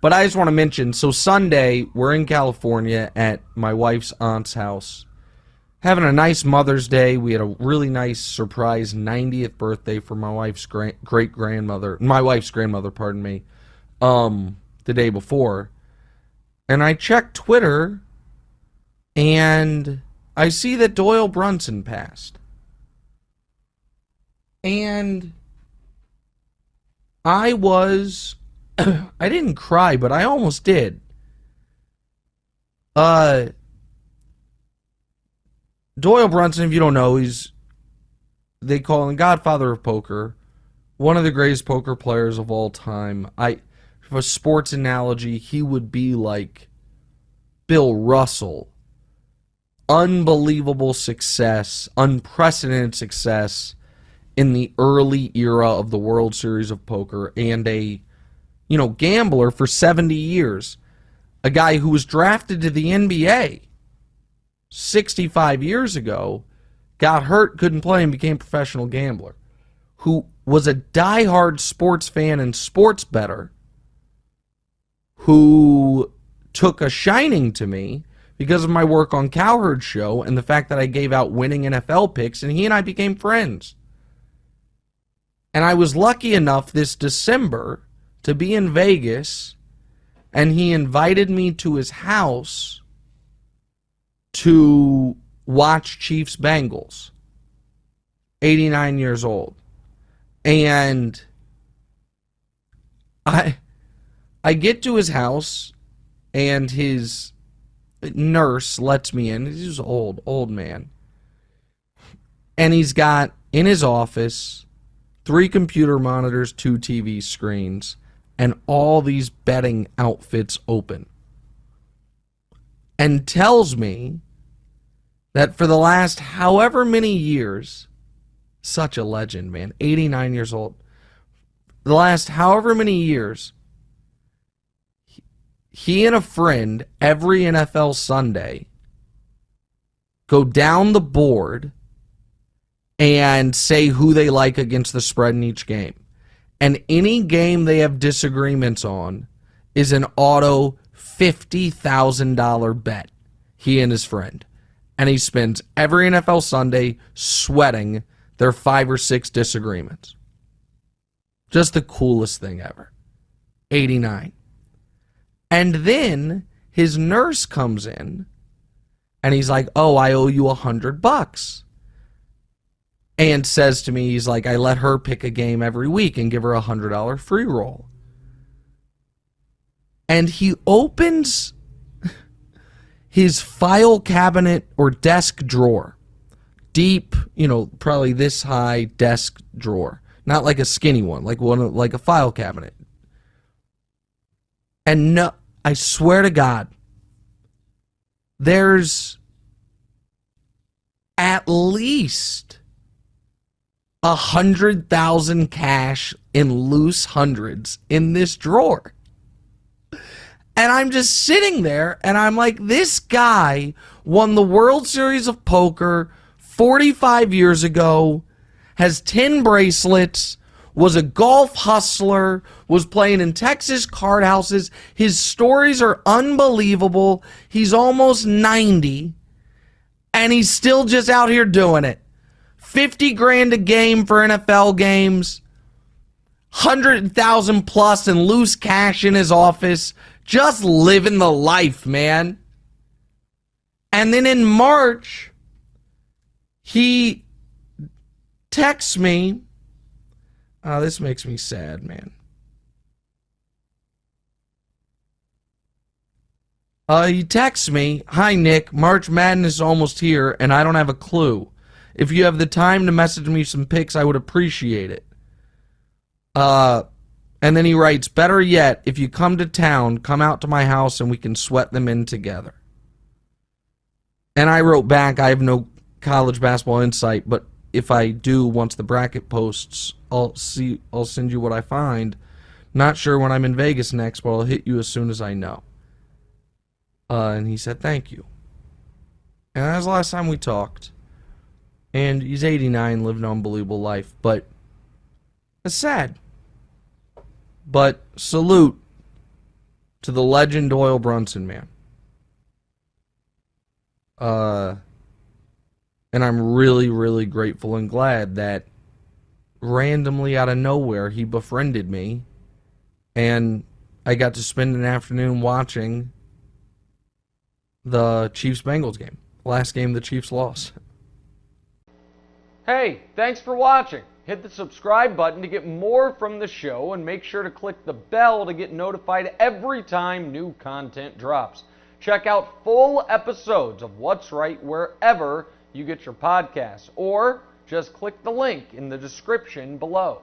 But I just want to mention, so Sunday, we're in California at my wife's aunt's house. Having a nice Mother's Day. We had a really nice surprise 90th birthday for my wife's great-grandmother. My wife's grandmother, pardon me. The day before. And I checked Twitter, and I see that Doyle Brunson passed. And I didn't cry, but I almost did. Doyle Brunson, if you don't know, they call him Godfather of Poker. One of the greatest poker players of all time. For a sports analogy, he would be like Bill Russell. Unbelievable success, unprecedented success in the early era of the World Series of Poker, and a gambler for 70 years. A guy who was drafted to the NBA 65 years ago, got hurt, couldn't play, and became a professional gambler. Who was a diehard sports fan and sports bettor, who took a shining to me because of my work on Cowherd's show and the fact that I gave out winning NFL picks, and he and I became friends. And I was lucky enough this December to be in Vegas, and he invited me to his house to watch Chiefs Bengals. 89 years old. And I get to his house, and his nurse lets me in. He's an old man. And he's got, in his office, 3 computer monitors, 2 TV screens, and all these betting outfits open. And tells me that for the last however many years, such a legend, man, 89 years old, the last however many years, he and a friend every NFL Sunday go down the board and say who they like against the spread in each game. And any game they have disagreements on is an auto $50,000 bet, he and his friend. And he spends every NFL Sunday sweating their 5 or 6 disagreements. Just the coolest thing ever. 89. And then his nurse comes in, and he's like, "Oh, I owe you $100." And says to me, he's like, "I let her pick a game every week and give her a $100 free roll." And he opens his file cabinet or desk drawer. Deep, probably this high desk drawer. Not like a skinny one, like a file cabinet. And no, I swear to God, there's at least 100,000 cash in loose hundreds in this drawer. And I'm just sitting there, and I'm like, this guy won the World Series of Poker 45 years ago, has 10 bracelets, was a golf hustler, was playing in Texas card houses. His stories are unbelievable. He's almost 90, and he's still just out here doing it. 50 grand a game for NFL games, 100,000 plus in loose cash in his office, just living the life, man. And then in March, he texts me. Oh, this makes me sad, man. He texts me, "Hi, Nick. March Madness is almost here, and I don't have a clue. If you have the time to message me some pics, I would appreciate it." And then he writes, "Better yet, if you come to town, come out to my house and we can sweat them in together." And I wrote back, "I have no college basketball insight, but if I do, once the bracket posts, I'll send you what I find. Not sure when I'm in Vegas next, but I'll hit you as soon as I know." And he said, "Thank you." And that was the last time we talked. And he's 89, lived an unbelievable life, but it's sad. But salute to the legend Doyle Brunson, man. And I'm really, really grateful and glad that randomly out of nowhere he befriended me, and I got to spend an afternoon watching the Chiefs-Bengals game. Last game the Chiefs lost. Hey, thanks for watching. Hit the subscribe button to get more from the show, and make sure to click the bell to get notified every time new content drops. Check out full episodes of What's Right wherever you get your podcasts, or just click the link in the description below.